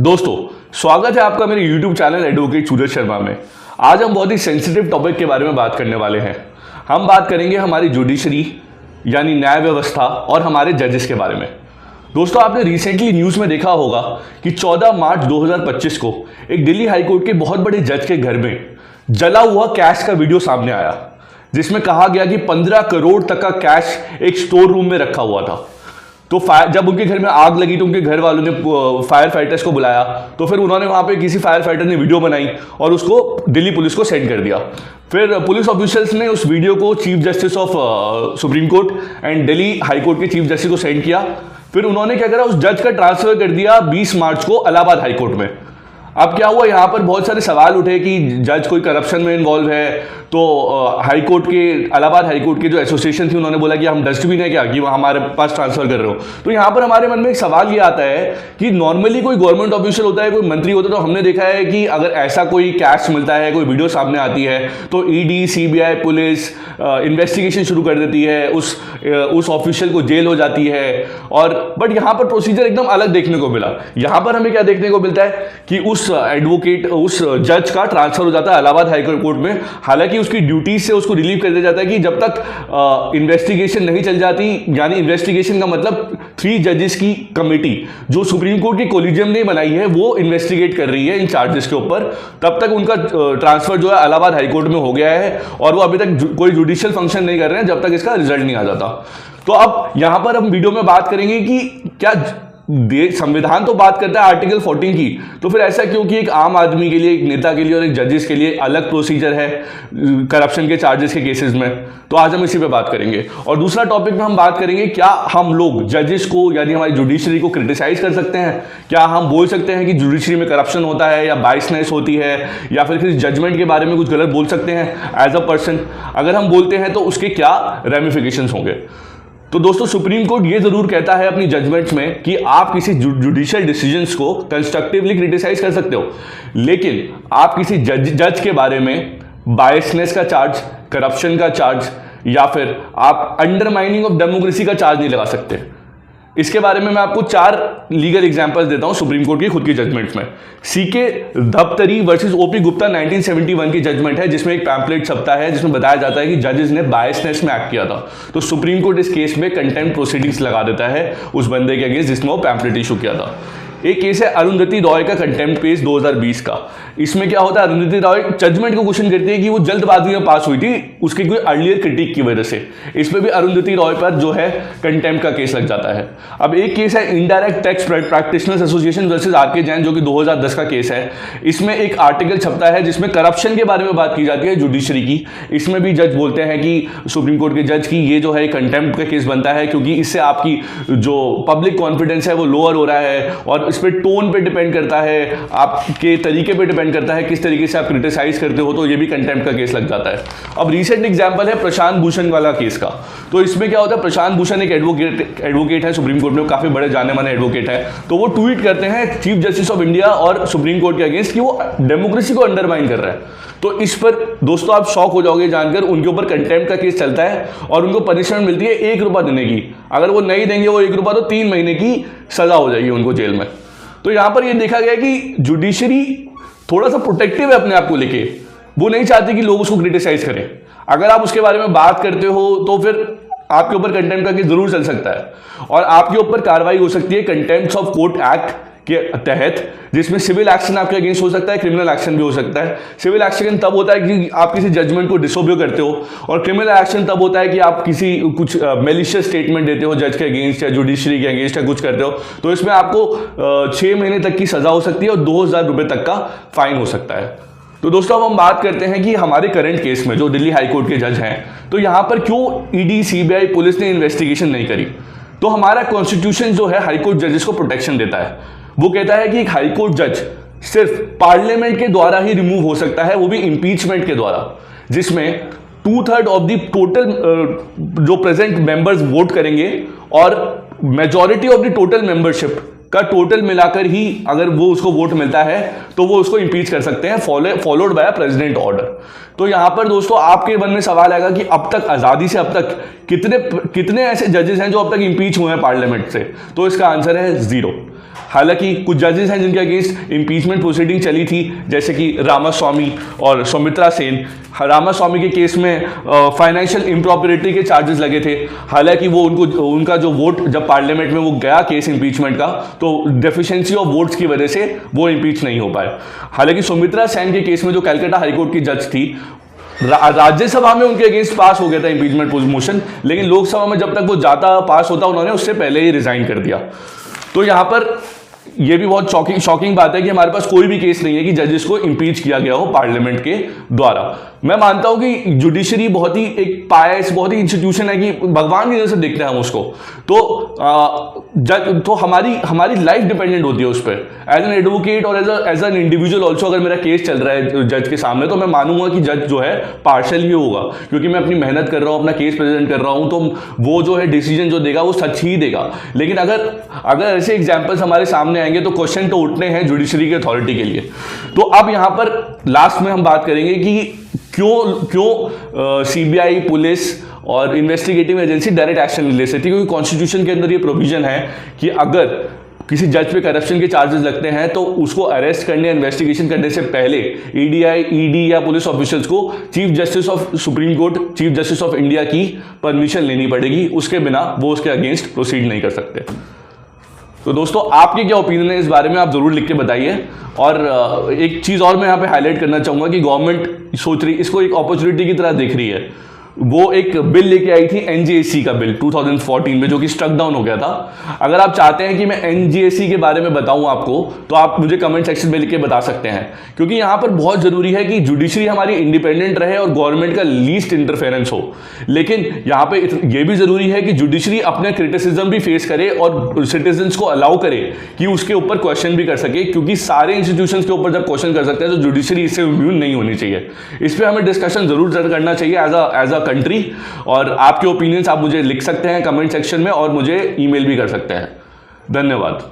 दोस्तों, स्वागत है आपका मेरे YouTube channel advocate Suraj Sharma में। आज हम बहुत ही सेंसिटिव टॉपिक के बारे में बात करने वाले हैं। हम बात करेंगे हमारी जुडिशरी यानी न्याय व्यवस्था और हमारे जजेस के बारे में। दोस्तों, आपने रिसेंटली न्यूज़ में देखा होगा कि 14 मार्च 2025 को एक दिल्ली हाईकोर्ट के बहुत बड़े जज के घर में जला हुआ कैश का वीडियो सामने आया, जिसमें कहा गया कि 15 करोड़ तक का कैश एक स्टोर रूम में रखा हुआ था। तो जब उनके घर में आग लगी तो उनके घर वालों ने फायर फाइटर्स को बुलाया, तो फिर उन्होंने वहाँ पे किसी फायर फाइटर ने वीडियो बनाई और उसको दिल्ली पुलिस को सेंड कर दिया। फिर पुलिस ऑफिशियल्स ने उस वीडियो को chief justice of supreme court and Delhi high court के चीफ जस्टिस को सेंड किया। फिर उन्होंने क्या करा, उस जज का ट्रांसफर कर दिया 20 मार्च को इलाहाबाद हाई कोर्ट में। अब क्या हुआ, यहाँ पर बहुत सारे सवाल उठे कि जज कोई करप्शन में इन्वॉल्व है। तो हाई कोर्ट के इलाहाबाद हाई कोर्ट के जो एसोसिएशन थी उन्होंने बोला कि हम डस्टबिन है क्या कि हमारे पास ट्रांसफर कर रहे हो। तो यहाँ पर हमारे मन में एक सवाल ये आता है कि नॉर्मली कोई गवर्नमेंट ऑफिशियल होता है, कोई मंत्री होता है, तो हमने देखा है कि अगर ऐसा कोई कैश मिलता है, कोई वीडियो सामने आती है तो ईडी, सीबीआई, पुलिस इन्वेस्टिगेशन शुरू कर देती है, उस ऑफिशियल को जेल हो जाती है। और बट यहाँ पर प्रोसीजर एकदम अलग देखने को मिला। यहाँ पर हमें क्या देखने को मिलता है कि उस एडवोकेट, उस जज का ट्रांसफर हो जाता है इलाहाबाद हाई कोर्ट में। हालांकि उसकी ड्यूटीज से उसको रिलीव कर दिया जाता है कि जब तक इन्वेस्टिगेशन नहीं चल जाती, यानी इन्वेस्टिगेशन का मतलब 3 जजेस की कमेटी जो सुप्रीम कोर्ट की कोलिजियम ने बनाई है वो इन्वेस्टिगेट कर रही है इन चार्जेस के ऊपर, तब तक उनका ट्रांसफर जो है इलाहाबाद हाई कोर्ट में हो गया है और वो अभी तक कोई जुडिशियल फंक्शन नहीं कर रहे हैं जब तक इसका रिजल्ट नहीं आ जाता। तो अब यहां पर हम वीडियो में बात करेंगे कि क्या संविधान तो बात करता है आर्टिकल 14 की, तो फिर ऐसा क्यों कि एक आम आदमी के लिए, एक नेता के लिए और एक जजेस के लिए अलग प्रोसीजर है करप्शन के चार्जेस के केसेस में। तो आज हम इसी पे बात करेंगे। और दूसरा टॉपिक में हम बात करेंगे क्या हम लोग जजेस को यानी हमारी जुडिशरी को क्रिटिसाइज कर सकते हैं। क्या हम बोल सकते हैं कि जुडिशरी में करप्शन होता है या बायसनेस होती है या फिर किसी जजमेंट के बारे में कुछ गलत बोल सकते हैं एज अ पर्सन। अगर हम बोलते हैं तो उसके क्या रेमिफिकेशंस होंगे। तो दोस्तों, सुप्रीम कोर्ट ये जरूर कहता है अपनी जजमेंट्स में कि आप किसी जुडिशियल डिसीजंस को कंस्ट्रक्टिवली क्रिटिसाइज कर सकते हो, लेकिन आप किसी जज के बारे में बायसनेस का चार्ज, करप्शन का चार्ज या फिर आप अंडरमाइनिंग ऑफ डेमोक्रेसी का चार्ज नहीं लगा सकते। इसके बारे में मैं आपको 4 लीगल एग्जांपल्स देता हूं सुप्रीम कोर्ट की खुद की जजमेंट्स में। सीके धपतरी वर्सेस ओपी गुप्ता 1971 की जजमेंट है, जिसमें एक पैम्पलेट छपता है जिसमें बताया जाता है कि जजेस ने बायसनेस में एक्ट किया था। तो सुप्रीम कोर्ट इस केस में कंटेम्प्ट प्रोसीडिंग्स लगा देता है उस बंदे के अगेंस्ट जिसमें वो पैम्पलेट इशू किया था। एक केस है अरुंधति रॉय का कंटेम्प्ट केस 2020 का। इसमें क्या होता है, अरुंधति रॉय जजमेंट को क्वेश्चन करती है कि वो जल्दबाजी में पास हुई थी उसकी कोई अर्लियर क्रिटिक की वजह से। इसमें भी अरुंधति रॉय पर जो है कंटेम्प्ट का केस लग जाता है। अब एक केस है indirect tax practitioners association versus RK Jain, जो कि 2010 का केस है। इसमें एक आर्टिकल छपता है जिसमें करप्शन के बारे में बात की जाती है जुडिशरी की। इसमें भी जज बोलते हैं कि सुप्रीम कोर्ट के जज की ये जो है कंटेम्प्ट का केस बनता है, क्योंकि इससे आपकी जो पब्लिक कॉन्फिडेंस है वो लोअर हो रहा है और इस पर टोन पे डिपेंड करता है, आपके तरीके पे डिपेंड करता है किस तरीके से आप क्रिटिसाइज करते हो, तो ये भी कंटेम्प्ट का केस लग जाता है। अब रिसेंट एग्जांपल है प्रशांत भूषण वाला केस का। तो इसमें क्या होता है, प्रशांत भूषण एक एडवोकेट है सुप्रीम कोर्ट में, काफी बड़े जाने माने एडवोकेट है। तो वो ट्वीट करते हैं चीफ जस्टिस ऑफ इंडिया और सुप्रीम कोर्ट के अगेंस्ट कि वो डेमोक्रेसी को अंडरमाइन कर रहा है। तो इस पर दोस्तों आप शॉक हो जाओगे जानकर, उनके ऊपर कंटेम्प्ट का केस चलता है और उनको पनिशमेंट मिलती है 1 रुपया देने की। अगर वो नहीं देंगे वो 1 रुपया, तो 3 महीने की सजा हो जाएगी उनको जेल में। तो यहां पर ये देखा गया कि जुडिशरी थोड़ा सा प्रोटेक्टिव है अपने आप को लेके, वो नहीं चाहती कि लोग उसको क्रिटिसाइज करें। अगर आप उसके बारे में बात करते हो तो फिर आपके ऊपर कंटेम्प्ट का केस जरूर चल सकता है और आपके ऊपर कार्रवाई हो सकती है कंटेम्प्ट ऑफ कोर्ट एक्ट के तहत, जिसमें सिविल एक्शन आपके अगेंस्ट हो सकता है, क्रिमिनल एक्शन भी हो सकता है। सिविल एक्शन तब होता है कि आप किसी जजमेंट को डिसोबे करते हो और क्रिमिनल एक्शन तब होता है कि आप किसी कुछ मेलिशियस स्टेटमेंट देते हो जज के अगेंस्ट या जुडिशरी के अगेंस्ट या कुछ करते हो। तो इसमें आपको 6 महीने तक की सजा हो सकती है और 2000 रुपये तक का फाइन हो सकता है। तो दोस्तों, अब हम बात करते हैं कि हमारे करंट केस में जो दिल्ली हाईकोर्ट के जज हैं, तो यहाँ पर क्यों ईडी, सीबीआई, पुलिस ने इन्वेस्टिगेशन नहीं करी। तो हमारा कॉन्स्टिट्यूशन जो है हाईकोर्ट जजेस को प्रोटेक्शन देता है। वो कहता है कि एक हाईकोर्ट जज सिर्फ पार्लियामेंट के द्वारा ही रिमूव हो सकता है, वो भी इंपीचमेंट के द्वारा, जिसमें 2/3 ऑफ द टोटल जो प्रेजेंट मेंबर्स वोट करेंगे और majority of the total membership का टोटल मिलाकर ही अगर वो उसको वोट मिलता है तो वो उसको इंपीच कर सकते हैं, फॉलोड बाय प्रेसिडेंट ऑर्डर। तो यहां पर दोस्तों आपके मन में सवाल आएगा कि अब तक आजादी से अब तक कितने ऐसे जजेस हैं जो अब तक इंपीच हुए हैं पार्लियामेंट से। तो इसका आंसर है 0। हालांकि कुछ जजेस हैं जिनके अगेंस्ट इम्पीचमेंट प्रोसीडिंग चली थी, जैसे कि रामास्वामी और सुमित्रा सेन। रामास्वामी के केस में फाइनेंशियल इम्प्रॉपरिटी के चार्जेस लगे थे, हालांकि वो उनका जो वोट जब पार्लियामेंट में वो गया केस इम्पीचमेंट का, तो डेफिशिएंसी ऑफ वोट्स की वजह से वो इम्पीच नहीं हो पाए। हालांकि सुमित्रा सेन के केस में जो कलकत्ता हाईकोर्ट की जज थी, राज्यसभा में उनके अगेंस्ट पास हो गया था इम्पीचमेंट मोशन, लेकिन लोकसभा में जब तक वो जाता पास होता उन्होंने उससे पहले ही रिजाइन कर दिया। तो यहाँ पर यह भी बहुत शॉकिंग बात है कि हमारे पास कोई भी केस नहीं है कि जजेस को इम्पीच किया गया हो पार्लियामेंट के द्वारा। मैं मानता हूं कि जुडिशरी बहुत ही एक पायस, बहुत ही इंस्टीट्यूशन है कि भगवान की नजर से देखते हैं हम उसको। तो हमारी लाइफ डिपेंडेंट होती है उस पर। एज एन एडवोकेट और एज एन इंडिविजुअल ऑल्सो, अगर मेरा केस चल रहा है जज के सामने, तो मैं मानूंगा कि जज जो है पार्शियल ही होगा, क्योंकि मैं अपनी मेहनत कर रहा हूं, अपना केस प्रेजेंट कर रहा हूं, तो वो जो है डिसीजन जो देगा वो सच ही देगा। लेकिन अगर ऐसे एग्जाम्पल्स हमारे सामने आएंगे तो क्वेश्चन तो उठने हैं जुडिशरी की अथॉरिटी के लिए। तो अब यहां पर लास्ट में हम बात करेंगे कि क्यों सीबीआई, पुलिस और इन्वेस्टिगेटिव एजेंसी डायरेक्ट एक्शन नहीं ले सकती, क्योंकि कॉन्स्टिट्यूशन के अंदर ये प्रोविजन है कि अगर किसी जज पे करप्शन के चार्जेस लगते हैं तो उसको अरेस्ट करने, इन्वेस्टिगेशन करने से पहले ईडी या पुलिस ऑफिशियल्स को chief justice of supreme court, chief justice of India की परमिशन लेनी पड़ेगी, उसके बिना वो उसके अगेंस्ट प्रोसीड नहीं कर सकते। तो दोस्तों, आपके क्या ओपिनियन है इस बारे में, आप जरूर लिख के बताइए। और एक चीज़ और मैं यहाँ पे हाईलाइट करना चाहूँगा कि गवर्नमेंट सोच रही, इसको एक अपॉर्चुनिटी की तरह देख रही है। वो एक बिल लेके आई थी एनजीएसी का बिल 2014 में, जो कि स्ट्रक डाउन हो गया था। अगर आप चाहते हैं कि मैं एनजीएसी के बारे में बताऊं आपको, तो आप मुझे कमेंट सेक्शन में लिख के बता सकते हैं, क्योंकि यहां पर बहुत जरूरी है कि जुडिशरी हमारी इंडिपेंडेंट रहे और गवर्नमेंट का लीस्ट इंटरफेरेंस हो। लेकिन यहां पे यह भी जरूरी है कि जुडिशरी अपने क्रिटिसिज्म भी फेस करे और सिटीजन्स को अलाउ करे कि उसके ऊपर क्वेश्चन भी कर सके, क्योंकि सारे इंस्टीट्यूशंस के ऊपर जब क्वेश्चन कर सकते हैं तो जुडिशरी इससे इम्यून नहीं होनी चाहिए। इस पर हमें डिस्कशन जरूर करना चाहिए एज अ कंट्री। और आपके ओपिनियंस आप मुझे लिख सकते हैं कमेंट सेक्शन में और मुझे ईमेल भी कर सकते हैं। धन्यवाद।